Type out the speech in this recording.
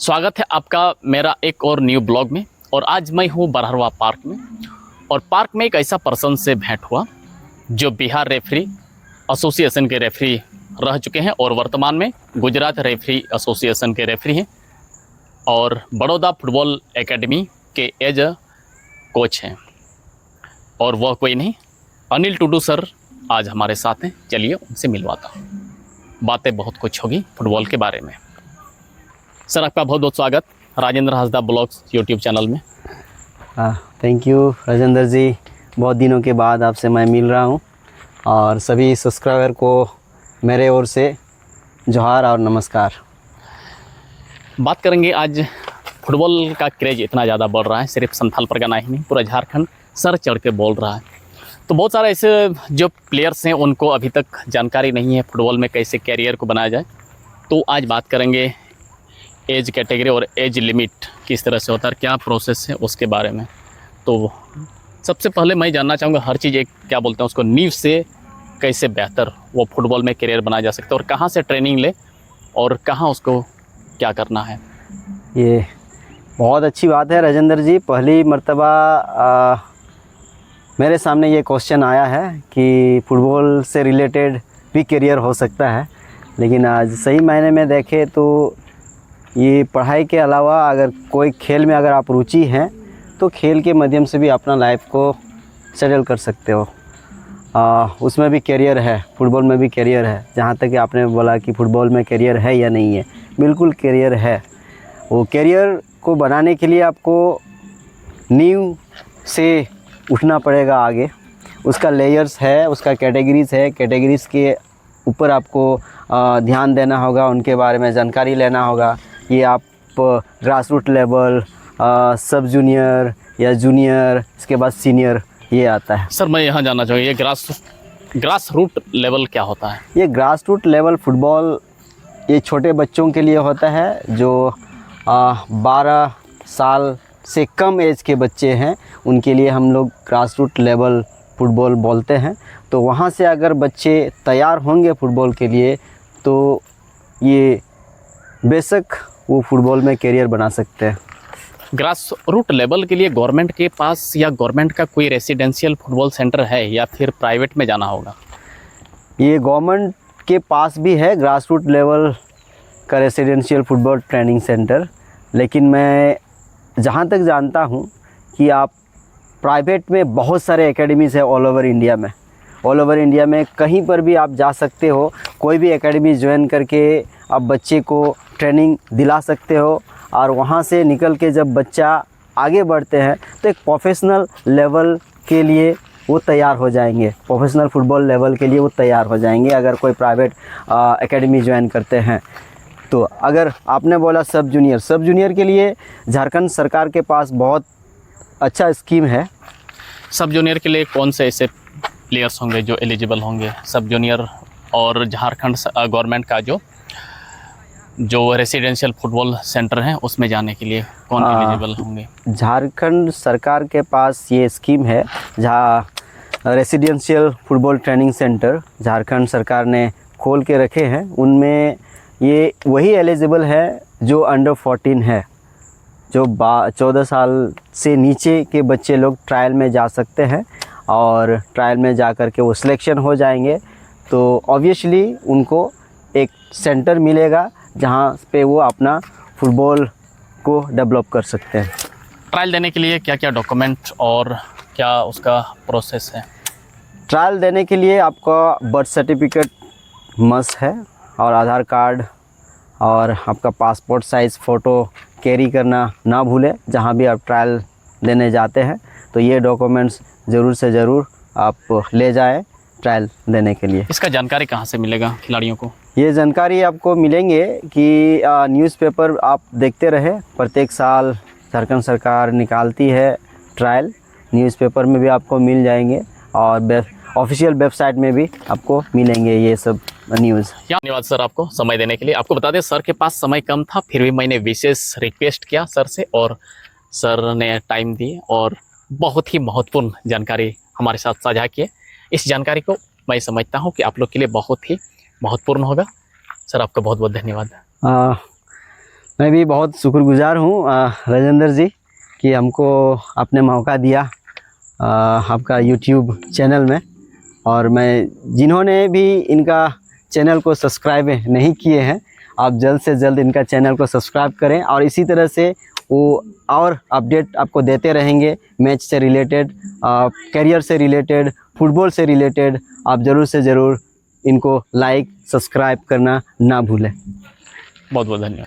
स्वागत है आपका मेरा एक और न्यू ब्लॉग में। और आज मैं हूँ बरहरवा पार्क में, और पार्क में एक ऐसा पर्सन से भेंट हुआ जो बिहार रेफरी एसोसिएशन के रेफरी रह चुके हैं और वर्तमान में गुजरात रेफरी एसोसिएशन के रेफरी हैं और बड़ौदा फुटबॉल एकेडमी के एज अ कोच हैं। और वह कोई नहीं, अनिल टुडू सर आज हमारे साथ हैं। चलिए उनसे मिलवाता हूँ, बातें बहुत कुछ होगी फुटबॉल के बारे में। सर आपका बहुत बहुत स्वागत Rajendra Hansda blogs YouTube channel में। थैंक यू राजेंद्र जी, बहुत दिनों के बाद आपसे मैं मिल रहा हूँ और सभी सब्सक्राइबर को मेरे ओर से जोहार और नमस्कार। बात करेंगे आज फुटबॉल का क्रेज इतना ज़्यादा बढ़ रहा है, सिर्फ संथाल परगना ही नहीं पूरा झारखंड सर चढ़ के बोल रहा है। तो बहुत सारे ऐसे जो प्लेयर्स हैं उनको अभी तक जानकारी नहीं है फुटबॉल में कैसे कैरियर को बनाया जाए। तो आज बात करेंगे एज कैटेगरी और एज लिमिट किस तरह से होता है, क्या प्रोसेस है उसके बारे में। तो सबसे पहले मैं जानना चाहूँगा हर चीज़ एक क्या बोलते हैं उसको, नींव से कैसे बेहतर वो फुटबॉल में करियर बनाया जा सकता है और कहाँ से ट्रेनिंग ले और कहाँ उसको क्या करना है। ये बहुत अच्छी बात है राजेंद्र जी। पहली मर्तबा मेरे सामने ये क्वेश्चन आया है कि फुटबॉल से रिलेटेड भी करियर हो सकता है, लेकिन आज सही मायने में देखें तो ये पढ़ाई के अलावा अगर कोई खेल में अगर आप रुचि हैं तो खेल के माध्यम से भी अपना लाइफ को सेटल कर सकते हो। उसमें भी करियर है, फुटबॉल में भी करियर है। जहाँ तक कि आपने बोला कि फुटबॉल में करियर है या नहीं है, बिल्कुल करियर है। वो करियर को बनाने के लिए आपको नींव से उठना पड़ेगा आगे। उसका लेयर्स है, उसका कैटेगरीज़ है, कैटेगरीज़ के ऊपर आपको ध्यान देना होगा, उनके बारे में जानकारी लेना होगा। ये आप ग्रास रूट लेवल, सब जूनियर या जूनियर, इसके बाद सीनियर ये आता है। सर मैं यहाँ जानना चाहूँगा ये ग्रास रूट लेवल क्या होता है। ये ग्रास रूट लेवल फुटबॉल ये छोटे बच्चों के लिए होता है जो 12 साल से कम एज के बच्चे हैं, उनके लिए हम लोग ग्रास रूट लेवल फुटबॉल बोलते हैं। तो वहाँ से अगर बच्चे तैयार होंगे फुटबॉल के लिए तो ये बेशक वो फुटबॉल में करियर बना सकते हैं। ग्रास रूट लेवल के लिए गवर्नमेंट के पास या गवर्नमेंट का कोई रेसिडेंशियल फुटबॉल सेंटर है या फिर प्राइवेट में जाना होगा। ये गवर्नमेंट के पास भी है ग्रास रूट लेवल का रेसिडेंशियल फुटबॉल ट्रेनिंग सेंटर, लेकिन मैं जहाँ तक जानता हूँ कि आप प्राइवेट में बहुत सारे एकेडमीज़ है ऑल ओवर इंडिया में। ऑल ओवर इंडिया में कहीं पर भी आप जा सकते हो, कोई भी एकेडमी ज्वाइन करके आप बच्चे को ट्रेनिंग दिला सकते हो और वहाँ से निकल के जब बच्चा आगे बढ़ते हैं तो एक प्रोफेशनल लेवल के लिए वो तैयार हो जाएंगे, प्रोफेशनल फुटबॉल लेवल के लिए वो तैयार हो जाएंगे अगर कोई प्राइवेट एकेडमी ज्वाइन करते हैं। तो अगर आपने बोला सब जूनियर के लिए झारखंड सरकार के पास बहुत अच्छा स्कीम है। सब जूनियर के लिए कौन से ऐसे प्लेयर्स होंगे जो एलिजिबल होंगे सब जूनियर, और झारखंड गवर्नमेंट का जो रेसिडेंशियल फुटबॉल सेंटर है उसमें जाने के लिए कौन एलिजिबल होंगे। झारखंड सरकार के पास ये स्कीम है जहाँ residential football training centre Jharkhand सरकार ने खोल के रखे हैं। उनमें ये वही एलिजिबल है जो अंडर 14 है, जो 14 साल से नीचे के बच्चे लोग ट्रायल में जा सकते हैं और ट्रायल में जा कर के वो सिलेक्शन हो जाएंगे तो ऑब्वियसली उनको एक सेंटर मिलेगा जहाँ पे वो अपना फुटबॉल को डेवलप कर सकते हैं। ट्रायल देने के लिए क्या क्या डॉक्यूमेंट और क्या उसका प्रोसेस है। ट्रायल देने के लिए आपका बर्थ सर्टिफिकेट मस्ट है और आधार कार्ड और आपका पासपोर्ट साइज़ फ़ोटो कैरी करना ना भूलें जहाँ भी आप ट्रायल देने जाते हैं। तो ये डॉक्यूमेंट्स ज़रूर से ज़रूर आप ले जाएं ट्रायल देने के लिए। इसका जानकारी कहाँ से मिलेगा खिलाड़ियों को। ये जानकारी आपको मिलेंगे कि न्यूज़पेपर आप देखते रहे, प्रत्येक साल झारखंड सरकार निकालती है ट्रायल, न्यूज़पेपर में भी आपको मिल जाएंगे और ऑफिशियल वेबसाइट में भी आपको मिलेंगे ये सब न्यूज़। धन्यवाद सर आपको समय देने के लिए। आपको बता दें सर के पास समय कम था, फिर भी मैंने विशेष रिक्वेस्ट किया सर से और सर ने टाइम दिए और बहुत ही महत्वपूर्ण जानकारी हमारे साथ साझा किए। इस जानकारी को मैं समझता हूँ कि आप लोग के लिए बहुत ही महत्वपूर्ण होगा। सर आपका बहुत बहुत धन्यवाद। मैं भी बहुत शुक्रगुजार हूँ राजेंद्र जी कि हमको आपने मौका दिया आपका यूट्यूब चैनल में। और मैं जिन्होंने भी इनका चैनल को सब्सक्राइब नहीं किए हैं, आप जल्द से जल्द इनका चैनल को सब्सक्राइब करें और इसी तरह से वो और अपडेट आपको देते रहेंगे मैच से रिलेटेड, करियर से रिलेटेड, फुटबॉल से रिलेटेड। आप ज़रूर से ज़रूर इनको लाइक सब्सक्राइब करना ना भूलें। बहुत बहुत धन्यवाद।